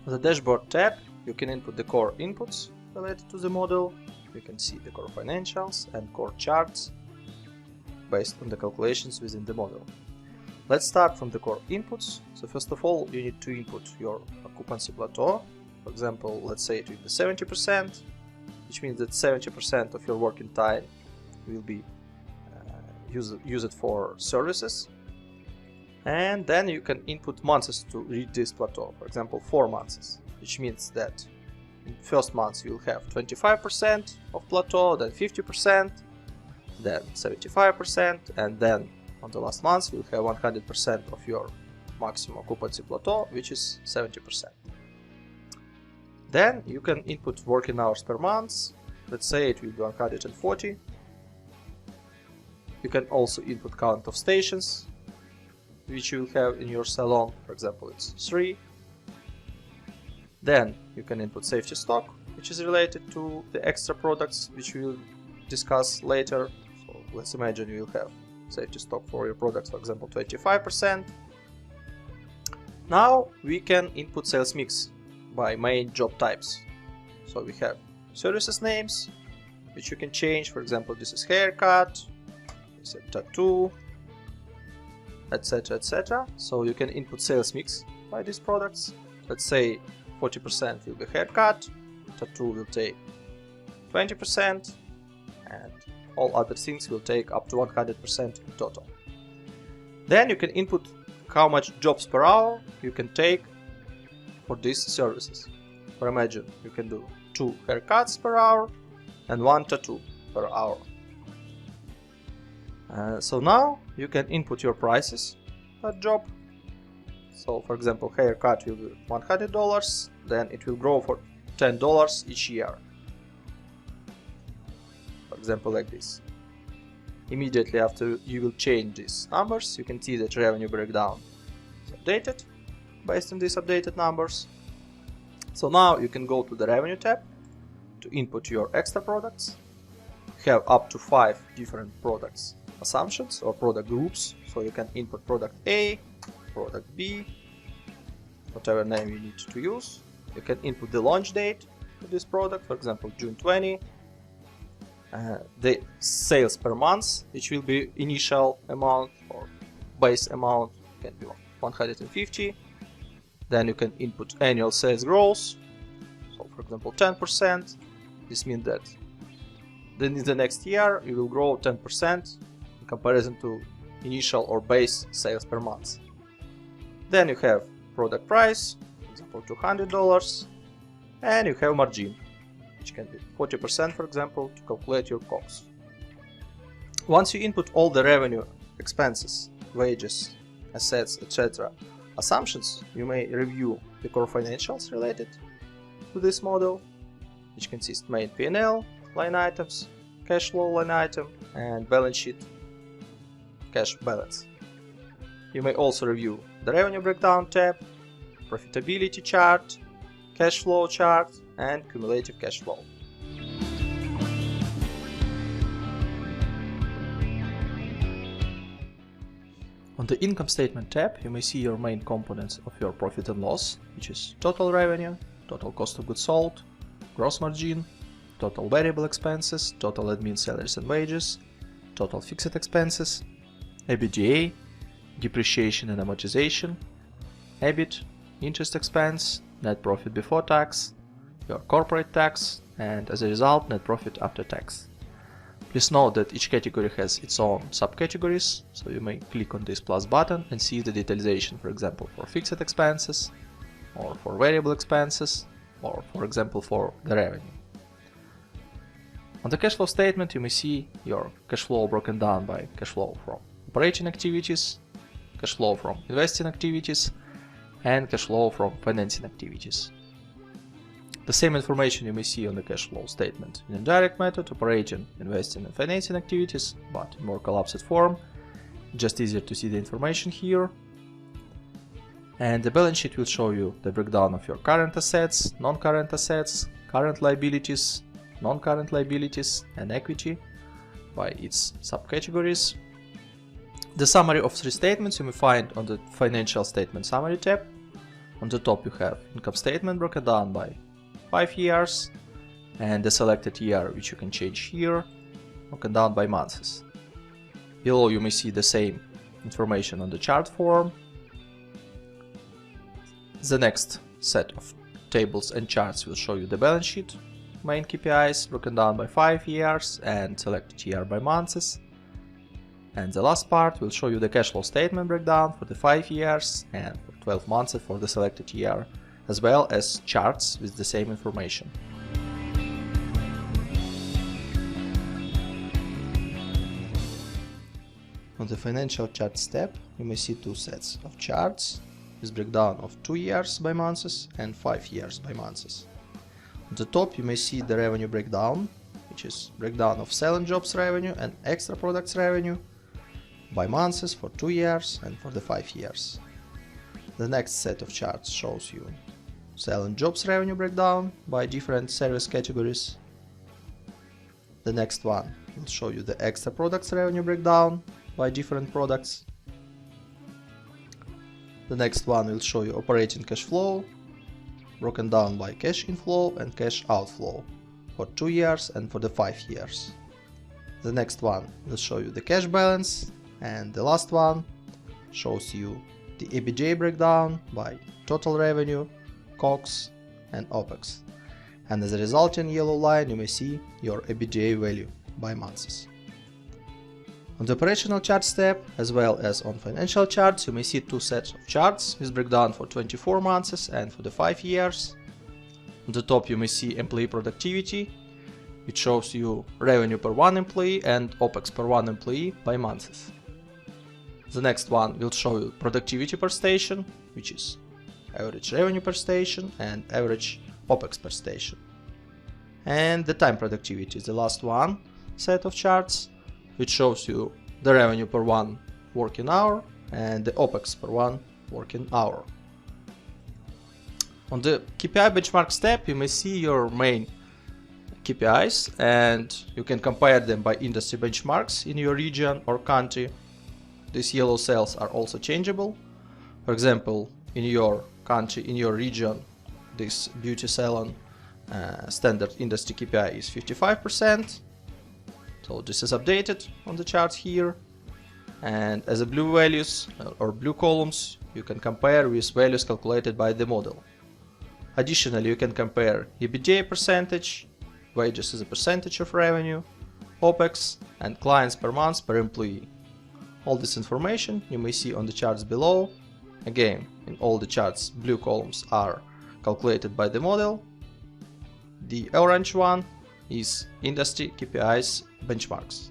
On the Dashboard tab, you can input the core inputs related to the model. You can see the core financials and core charts based on the calculations within the model. Let's start from the core inputs. So first of all, you need to input your occupancy plateau. For example, let's say it will be 70%, which means that 70% of your working time will be used for services. And then you can input months to reach this plateau. For example, 4 months, which means that in first month you will have 25% of plateau, then 50%, then 75%, and then on the last month you will have 100% of your maximum occupancy plateau, which is 70%. Then you can input working hours per month. Let's say it will be 140. You can also input count of stations which you will have in your salon. For example, it's 3. Then you can input safety stock, which is related to the extra products which we will discuss later. So let's imagine you will have safety stock for your products, for example 25%. Now we can input sales mix by main job types. So we have services names which you can change. For example, this is haircut, this is tattoo, etc, etc. So you can input sales mix by these products. Let's say 40% will be haircut, tattoo will take 20%, and all other things will take up to 100% in total. Then you can input how much jobs per hour you can take for these services. For imagine you can do 2 haircuts per hour and 1 tattoo per hour. So now you can input your prices per job. So for example, haircut will be $100, then it will grow for $10 each year. For example, like this. Immediately after you will change these numbers, you can see that revenue breakdown is updated based on these updated numbers. So now you can go to the revenue tab to input your extra products. You have up to 5 different products assumptions or product groups. So you can input product A, product B, whatever name you need to use. You can input the launch date for this product, for example June 20. The sales per month, which will be initial amount or base amount, can be 150. Then you can input annual sales growth. So for example 10%. This means that then in the next year you will grow 10% in comparison to initial or base sales per month. Then you have product price, for example $200, and you have margin, which can be 40%, for example, to calculate your costs. Once you input all the revenue, expenses, wages, assets, etc. assumptions, you may review the core financials related to this model, which consist main P&L line items, cash flow line item, and balance sheet cash balance. You may also review the revenue breakdown tab, profitability chart, cash flow chart, and cumulative cash flow. On the income statement tab, you may see your main components of your profit and loss, which is total revenue, total cost of goods sold, gross margin, total variable expenses, total admin salaries and wages, total fixed expenses, EBITDA, depreciation and amortization, EBIT, interest expense, net profit before tax, your corporate tax, and as a result, net profit after tax. Please note that each category has its own subcategories, so you may click on this plus button and see the detalization, for example, for fixed expenses, or for variable expenses, or for example for the revenue. On the cash flow statement, you may see your cash flow broken down by cash flow from operating activities, cash flow from investing activities, and cash flow from financing activities. The same information you may see on the cash flow statement in indirect method, operating, investing, and financing activities, but in more collapsed form. Just easier to see the information here. And the balance sheet will show you the breakdown of your current assets, non-current assets, current liabilities, non-current liabilities, and equity by its subcategories. The summary of 3 statements you may find on the Financial Statement Summary tab On the top you have income statement broken down by 5 years and the selected year, which you can change here, broken down by months. Below you may see the same information on the chart form. The next set of tables and charts will show you the balance sheet, main KPIs broken down by 5 years and selected year by months. And the last part will show you the cash flow statement breakdown for the 5 years and for 12 months for the selected year, as well as charts with the same information. On the financial charts tab, you may see two sets of charts with breakdown of 2 years by months and 5 years by months. On the top you may see the revenue breakdown, which is breakdown of selling jobs revenue and extra products revenue by months for 2 years and for the 5 years. The next set of charts shows you selling jobs revenue breakdown by different service categories. The next one will show you the extra products revenue breakdown by different products. The next one will show you operating cash flow broken down by cash inflow and cash outflow for 2 years and for the 5 years. The next one will show you the cash balance, and the last one shows you the EBITDA breakdown by total revenue, COGS and OPEX. And as a result, in yellow line you may see your EBITDA value by months. On the operational charts tab, as well as on financial charts, you may see two sets of charts with breakdown for 24 months and for the 5 years. On the top you may see employee productivity, which shows you revenue per one employee and OPEX per one employee by months. The next one will show you productivity per station, which is average revenue per station and average OPEX per station. And the time productivity is the last one set of charts, which shows you the revenue per one working hour and the OPEX per one working hour. On the KPI benchmarks tab, you may see your main KPIs and you can compare them by industry benchmarks in your region or country. These yellow cells are also changeable. For example, in your country, in your region, this beauty salon standard industry KPI is 55%. So this is updated on the chart here. And as a blue values or blue columns, you can compare with values calculated by the model. Additionally, you can compare EBITDA percentage, wages as a percentage of revenue, OPEX, and clients per month per employee. All this information you may see on the charts below. Again, in all the charts, blue columns are calculated by the model. The orange one is industry KPIs benchmarks.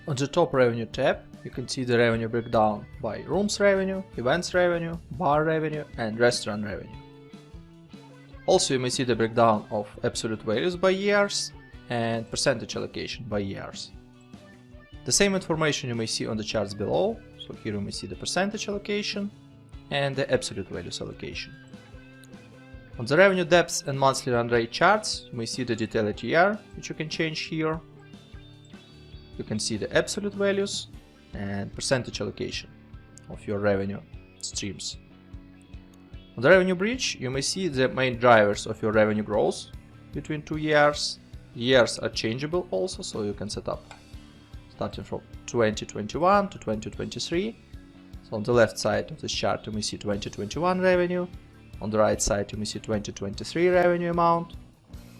On the top revenue tab, you can see the revenue breakdown by rooms revenue, events revenue, bar revenue, and restaurant revenue. Also, you may see the breakdown of absolute values by years and percentage allocation by years. The same information you may see on the charts below. So here you may see the percentage allocation and the absolute values allocation. On the revenue depth and monthly run rate charts, you may see the detailed year, which you can change here. You can see the absolute values and percentage allocation of your revenue streams. On the revenue bridge, you may see the main drivers of your revenue growth between 2 years. Years are changeable also, so you can set up starting from 2021 to 2023. So on the left side of this chart you may see 2021 revenue, on the right side you may see 2023 revenue amount,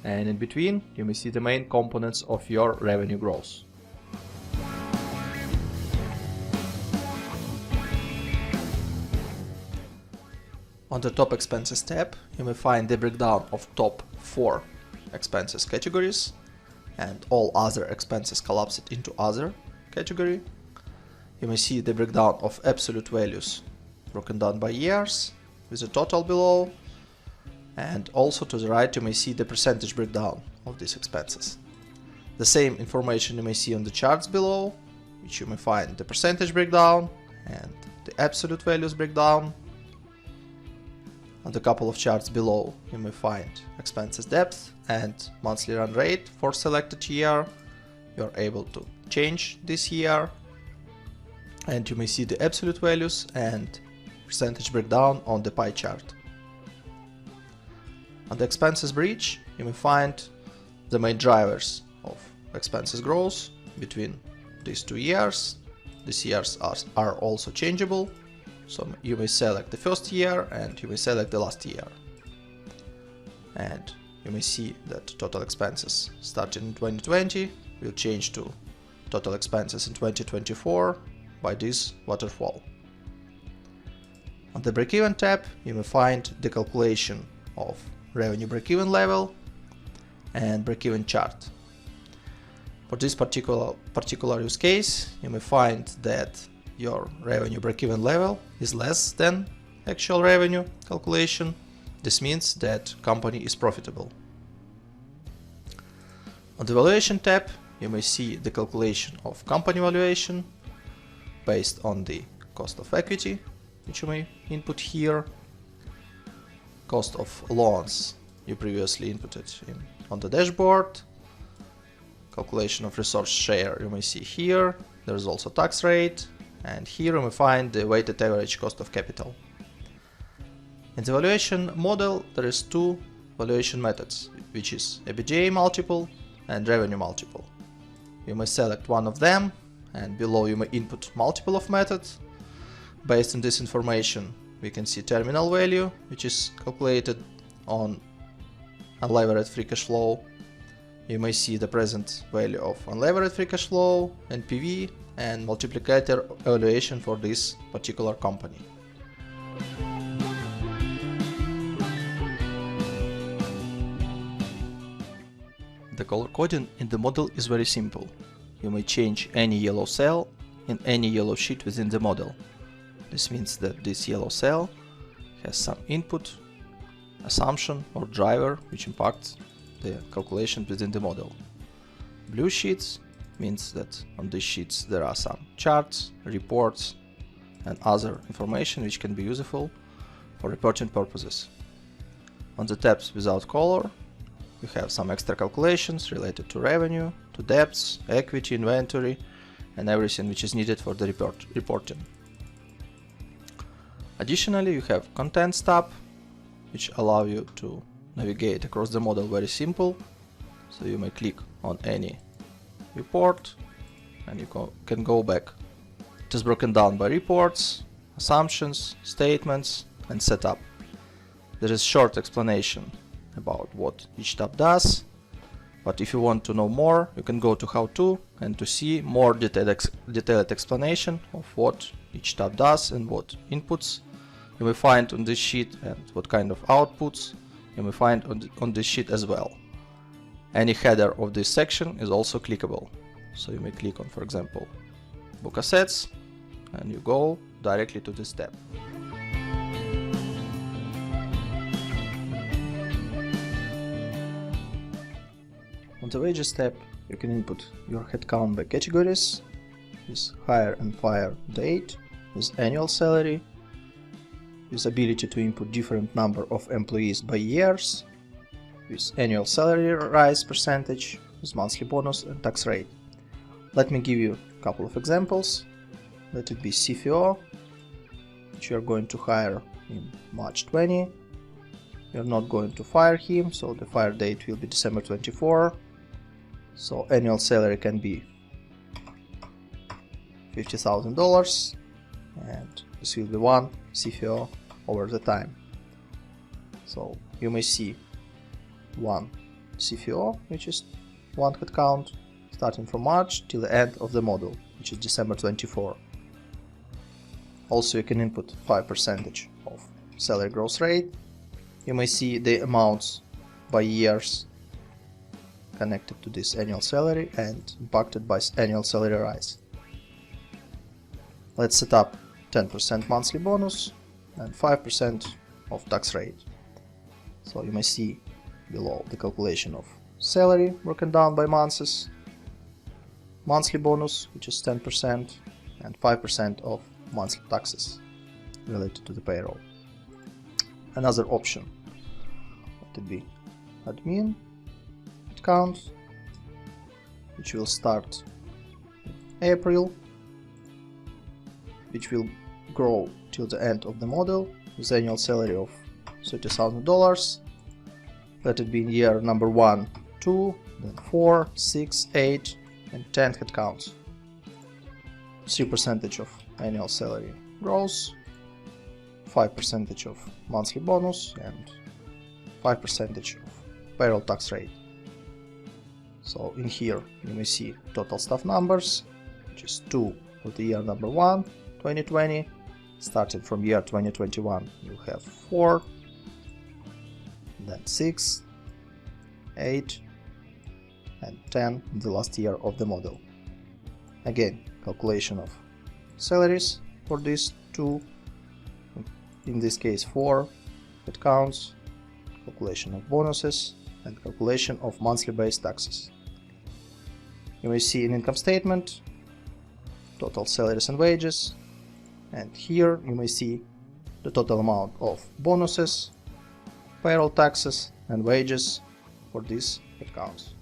and in between you may see the main components of your revenue growth. On the top expenses tab, you may find the breakdown of top 4 expenses categories, and all other expenses collapsed into other category. You may see the breakdown of absolute values broken down by years with a total below, and also to the right you may see the percentage breakdown of these expenses. The same information you may see on the charts below, which you may find the percentage breakdown and the absolute values breakdown. On the couple of charts below you may find expenses depth and monthly run rate for selected year. You are able to change this year and you may see the absolute values and percentage breakdown on the pie chart. On the expenses bridge, you may find the main drivers of expenses growth between these 2 years. These years are also changeable, so you may select the first year and you may select the last year. And you may see that total expenses starting in 2020 will change to total expenses in 2024 by this waterfall. On the break-even tab, you may find the calculation of revenue break-even level and break-even chart. For this particular use case, you may find that your revenue break-even level is less than actual revenue calculation. This means that company is profitable. On the Valuation tab, you may see the calculation of company valuation based on the cost of equity, which you may input here, cost of loans you previously inputted on the dashboard, calculation of resource share you may see here, there is also tax rate, and here you may find the weighted average cost of capital. In the valuation model, there is 2 valuation methods, which is EBITDA multiple and revenue multiple. You may select one of them, and below you may input multiple of methods. Based on this information, we can see terminal value, which is calculated on unlevered free cash flow. You may see the present value of unlevered free cash flow, NPV, and multiplicator evaluation for this particular company. The color coding in the model is very simple. You may change any yellow cell in any yellow sheet within the model. This means that this yellow cell has some input, assumption or driver which impacts the calculation within the model. Blue sheets means that on these sheets there are some charts, reports and other information which can be useful for reporting purposes. On the tabs without color, you have some extra calculations related to revenue, to debts, equity, inventory, and everything which is needed for the reporting. Additionally, you have Contents tab, which allow you to navigate across the model very simple. So you may click on any report and you can go back. It is broken down by reports, assumptions, statements, and setup. There is short explanation about what each tab does, but if you want to know more, you can go to How To and to see more detailed explanation of what each tab does and what inputs you may find on this sheet and what kind of outputs you may find on this sheet as well. Any header of this section is also clickable, so you may click on, for example, Book Assets, and you go directly to this tab. On the Wages tab, you can input your headcount by categories, with hire and fire date, with annual salary, with ability to input different number of employees by years, with annual salary rise percentage, with monthly bonus and tax rate. Let me give you a couple of examples. Let it be CFO, which you are going to hire in March 20. You're not going to fire him, so the fire date will be December 24. So annual salary can be $50,000, and this will be one CFO over the time. So you may see one CFO, which is one headcount, starting from March till the end of the model, which is December 24. Also, you can input 5% of salary growth rate. You may see the amounts by years connected to this annual salary and impacted by annual salary rise. Let's set up 10% monthly bonus and 5% of tax rate. So you may see below the calculation of salary broken down by months, monthly bonus, which is 10%, and 5% of monthly taxes related to the payroll. Another option would be admin account, which will start in April, which will grow till the end of the model with annual salary of $30,000. Let it be in year number 1, 2, then 4, 6, 8, and 10 headcounts. 3% of annual salary growth, 5% of monthly bonus, and 5% of payroll tax rate. So in here you may see total staff numbers, which is 2 for the year number 1, 2020. Starting from year 2021 you have 4, then 6, 8, and 10 in the last year of the model. Again, calculation of salaries for these two, in this case 4 headcounts, calculation of bonuses, and calculation of monthly base taxes. You may see in income statement total salaries and wages, and here you may see the total amount of bonuses, payroll taxes, and wages for these headcounts.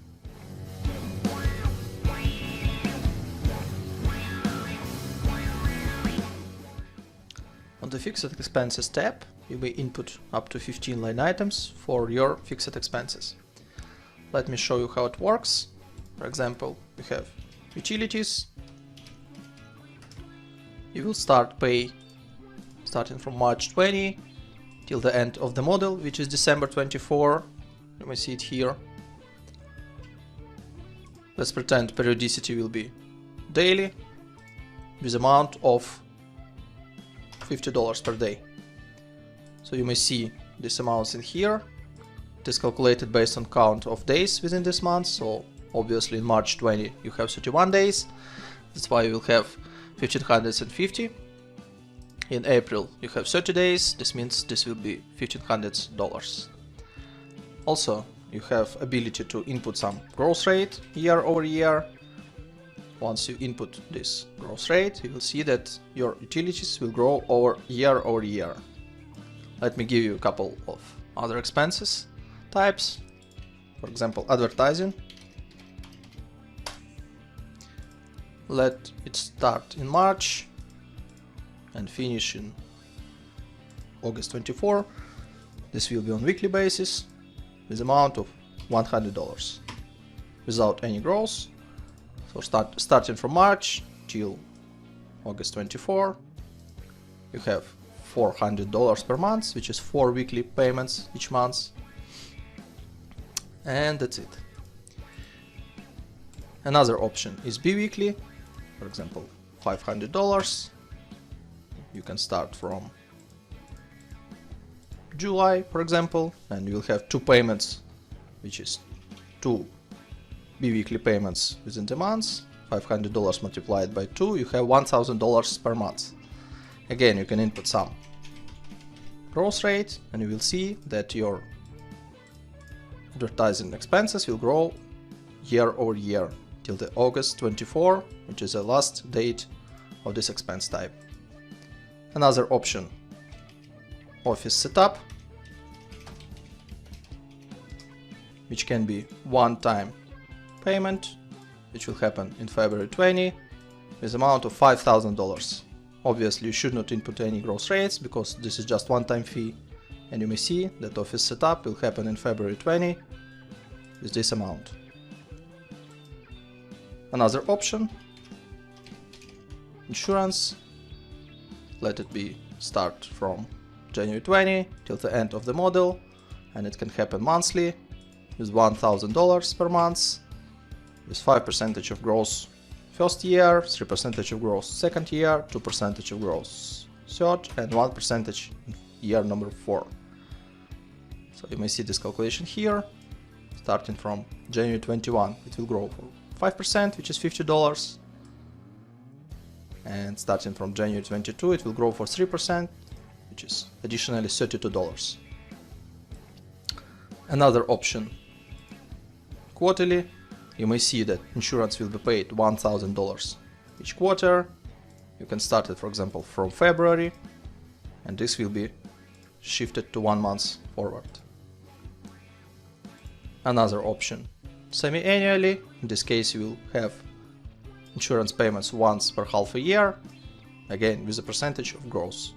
On the fixed expenses tab, you may input up to 15 line items for your fixed expenses. Let me show you how it works. For example, we have utilities. You will start pay starting from March 20 till the end of the model, which is December 24. You may see it here. Let's pretend periodicity will be daily with amount of $50 per day. So you may see these amounts in here. It is calculated based on count of days within this month. So obviously in March 20 you have 31 days. That's why you will have 1,550. In April you have 30 days. This means this will be $1,500. Also, you have ability to input some growth rate year over year. Once you input this growth rate, you will see that your utilities will grow over year. Let me give you a couple of other expenses types. For example, advertising. Let it start in March and finish in August 24. This will be on weekly basis with amount of $100 without any growth. So starting from March till August 24, you have $400 per month, which is 4 weekly payments each month. And that's it. Another option is bi-weekly. For example, $500. You can start from July, for example, and you'll have 2 payments, which is 2 bi-weekly payments within the month. $500 multiplied by 2, you have $1,000 per month. Again, you can input some growth rate and you will see that your advertising expenses will grow year over year till the August 24, which is the last date of this expense type. Another option, office setup, which can be one-time payment, which will happen in February 20 with amount of $5,000. Obviously, you should not input any growth rates because this is just one-time fee, and you may see that office setup will happen in February 20 with this amount. Another option, insurance. Let it be start from January 20 till the end of the model, and it can happen monthly with $1,000 per month, with 5% of growth first year, 3% of growth second year, 2% of growth third, and 1% year number 4. So you may see this calculation here. Starting from January 21, it will grow for 5%, which is $50. And starting from January 22, it will grow for 3%, which is additionally $32. Another option, quarterly. You may see that insurance will be paid $1,000 each quarter. You can start it, for example, from February, and this will be shifted to 1 month forward. Another option, semi-annually. In this case, you will have insurance payments once per half a year, again with a percentage of gross.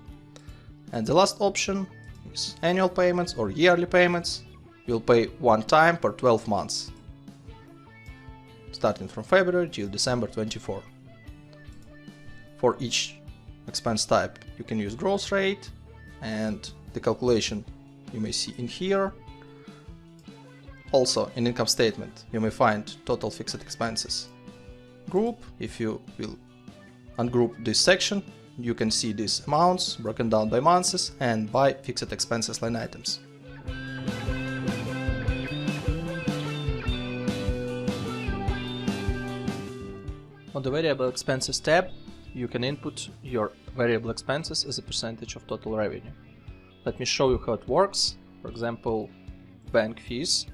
And the last option is annual payments or yearly payments. You'll pay one time per 12 months, starting from February till December 24. For each expense type, you can use gross rate, and the calculation you may see in here. Also, in income statement, you may find total fixed expenses group. If you will ungroup this section, you can see these amounts broken down by months and by fixed expenses line items. On the variable expenses tab, you can input your variable expenses as a percentage of total revenue. Let me show you how it works. For example, bank fees.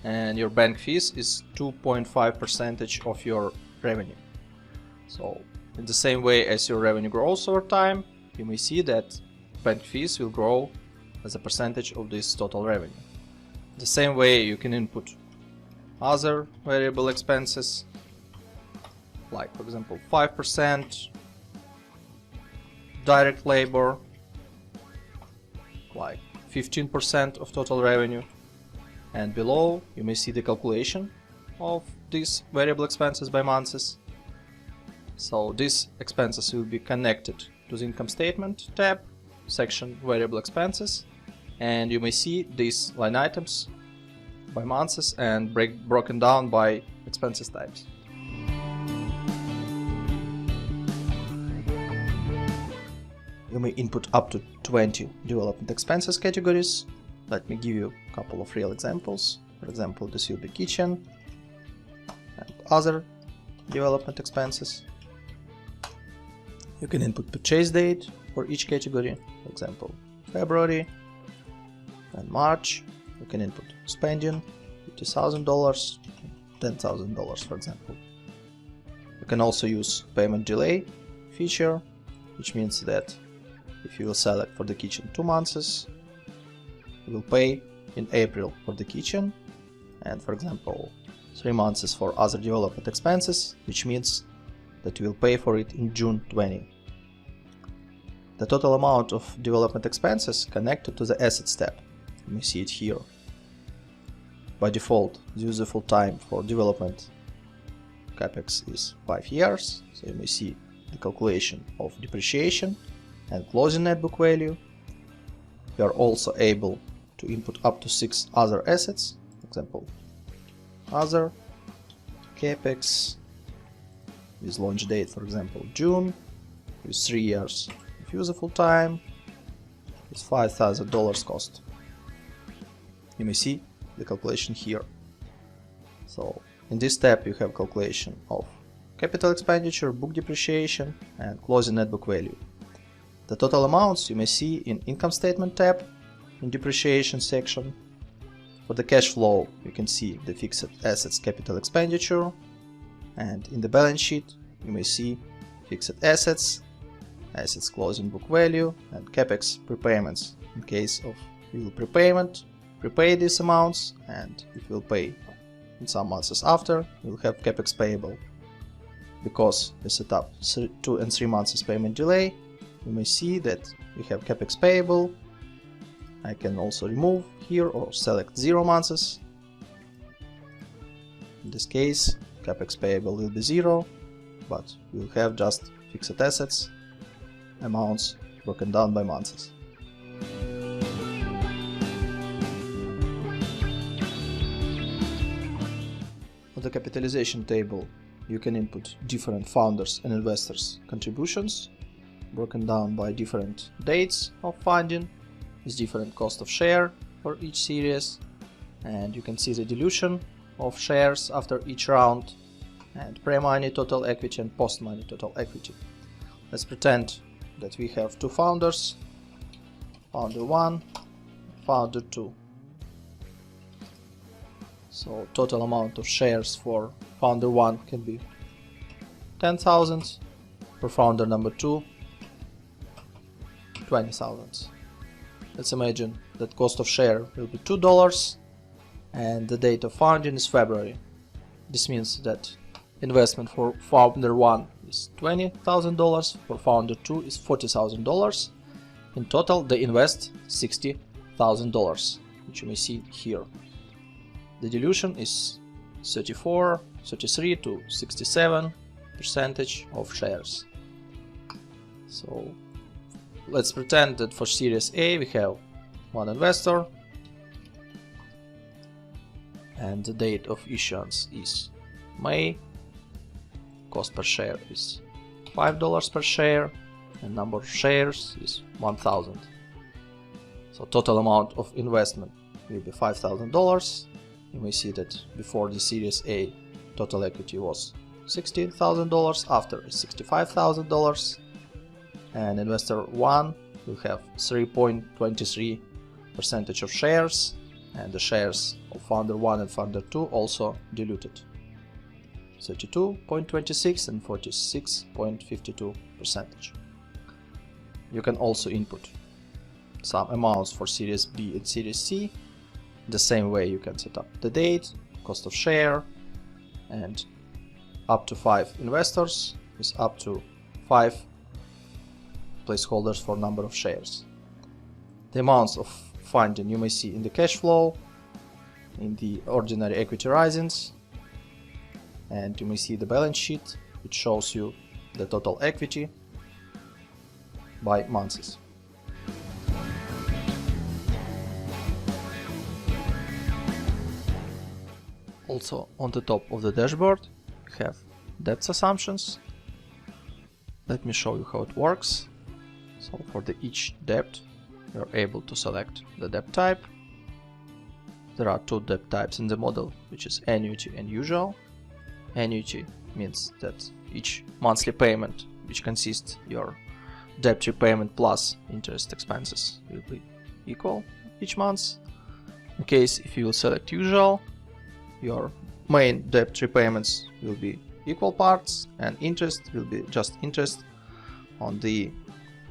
And your bank fees is 2.5% of your revenue. So in the same way as your revenue grows over time, you may see that bank fees will grow as a percentage of this total revenue. The same way you can input other variable expenses, like for example 5%, direct labor, like 15% of total revenue, and below you may see the calculation of these variable expenses by months. So these expenses will be connected to the income statement tab, section variable expenses, and you may see these line items by months and broken down by expenses types. You may input up to 20 development expenses categories. Let me give you a couple of real examples. For example, this will be kitchen and other development expenses. You can input purchase date for each category, for example, February and March. You can input spending, $50,000, $10,000, for example. You can also use payment delay feature, which means that if you will select for the kitchen 2 months, you will pay in April for the kitchen, and for example 3 months for other development expenses, which means that you will pay for it in June 20. The total amount of development expenses connected to the assets tab. You may see it here. By default, the useful time for development CAPEX is 5 years, so you may see the calculation of depreciation and closing net book value. You are also able to input up to 6 other assets, for example, other, CAPEX, with launch date, for example, June, with 3 years of useful time, with $5,000 cost. You may see the calculation here. So in this tab you have calculation of capital expenditure, book depreciation, and closing net book value. The total amounts you may see in income statement tab in depreciation section. For the cash flow you can see the fixed assets capital expenditure, and in the balance sheet you may see fixed assets, assets closing book value, and CAPEX prepayments. In case of you will prepay these amounts, and if you will pay in some months after, you will have CAPEX payable. Because we set up 2 and 3 months payment delay, you may see that we have CAPEX payable. I can also remove here or select 0 months. In this case, CAPEX payable will be 0, but we will have just fixed assets amounts broken down by months. On the capitalization table, you can input different founders and investors' contributions, broken down by different dates of funding, with different cost of share for each series, and you can see the dilution of shares after each round, and pre-money total equity and post-money total equity. Let's pretend that we have 2 founders, founder 1, founder 2. So total amount of shares for founder 1 can be 10,000, for founder number 2 20,000. Let's imagine that cost of share will be $2 and the date of founding is February. This means that investment for founder 1 is is $20,000, for founder 2 is $40,000. In total they invest $60,000, which you may see here. The dilution is 33 to 67% of shares. So let's pretend that for Series A we have one investor and the date of issuance is May. Cost per share is $5 per share and number of shares is 1,000. So total amount of investment will be $5,000. You may see that before the Series A total equity was $60,000, after is $65,000, and investor 1 will have 3.23% of shares, and the shares of founder 1 and founder 2 also diluted, 32.26 and 46.52%. You can also input some amounts for Series B and Series C. The same way you can set up the date, cost of share, and up to 5 investors is up to 5 placeholders for number of shares. The amounts of funding you may see in the cash flow, in the ordinary equity risings, and you may see the balance sheet, which shows you the total equity by months. Also on the top of the dashboard we have debt assumptions. Let me show you how it works. So for each debt you're able to select the debt type. There are 2 debt types in the model, which is annuity and usual. Annuity means that each monthly payment, which consists your debt repayment plus interest expenses, will be equal each month. In case if you will select usual, your main debt repayments will be equal parts and interest will be just interest on the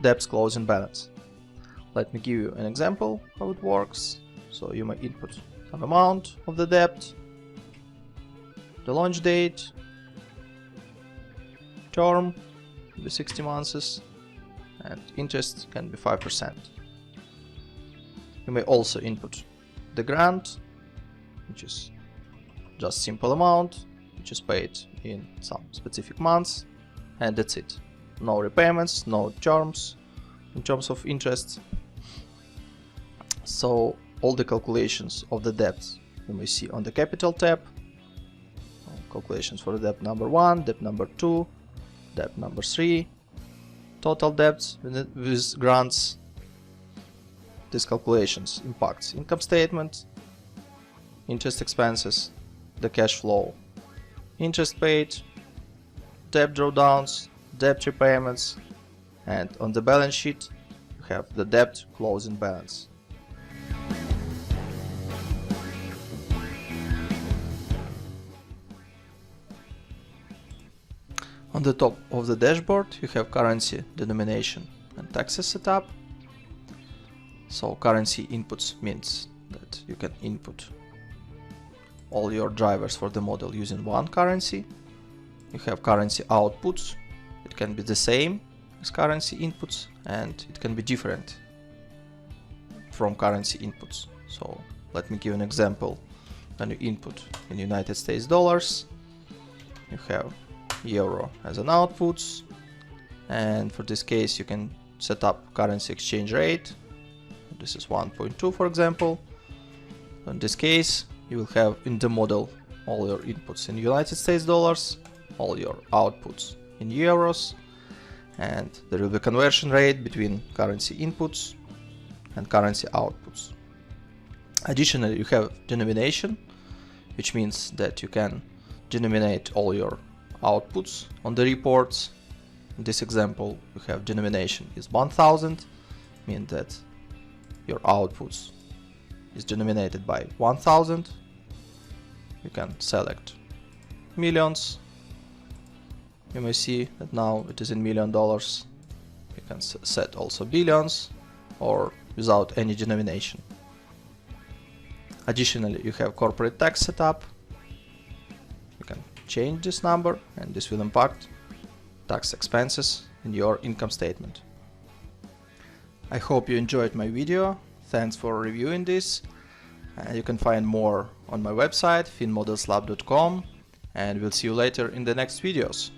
debt's closing balance. Let me give you an example how it works. So you may input some amount of the debt, the launch date, term will be 60 months, and interest can be 5%. You may also input the grant, which is just simple amount, which is paid in some specific months, and that's it. No repayments, no terms in terms of interest. So all the calculations of the debts you may see on the Capital tab. Calculations for debt number 1, debt number 2, debt number 3, total debts with grants. These calculations impacts income statement, interest expenses, the cash flow, interest paid, debt drawdowns, debt repayments, and on the balance sheet you have the debt closing balance. On the top of the dashboard you have currency, denomination, and taxes setup. So currency inputs means that you can input all your drivers for the model using one currency. You have currency outputs. It can be the same as currency inputs and it can be different from currency inputs. So let me give an example. When you input in United States dollars, you have euro as an outputs, and for this case you can set up currency exchange rate. This is 1.2 for example. In this case you will have in the model all your inputs in United States dollars, all your outputs in euros, and there will be conversion rate between currency inputs and currency outputs. Additionally, you have denomination, which means that you can denominate all your outputs on the reports. In this example, you have denomination is 1000, means that your outputs is denominated by 1000. You can select millions. You may see that now it is in $1 million. You can set also billions or without any denomination. Additionally, you have corporate tax setup. You can change this number and this will impact tax expenses in your income statement. I hope you enjoyed my video. Thanks for reviewing this. You can find more on my website finmodelslab.com, and we'll see you later in the next videos.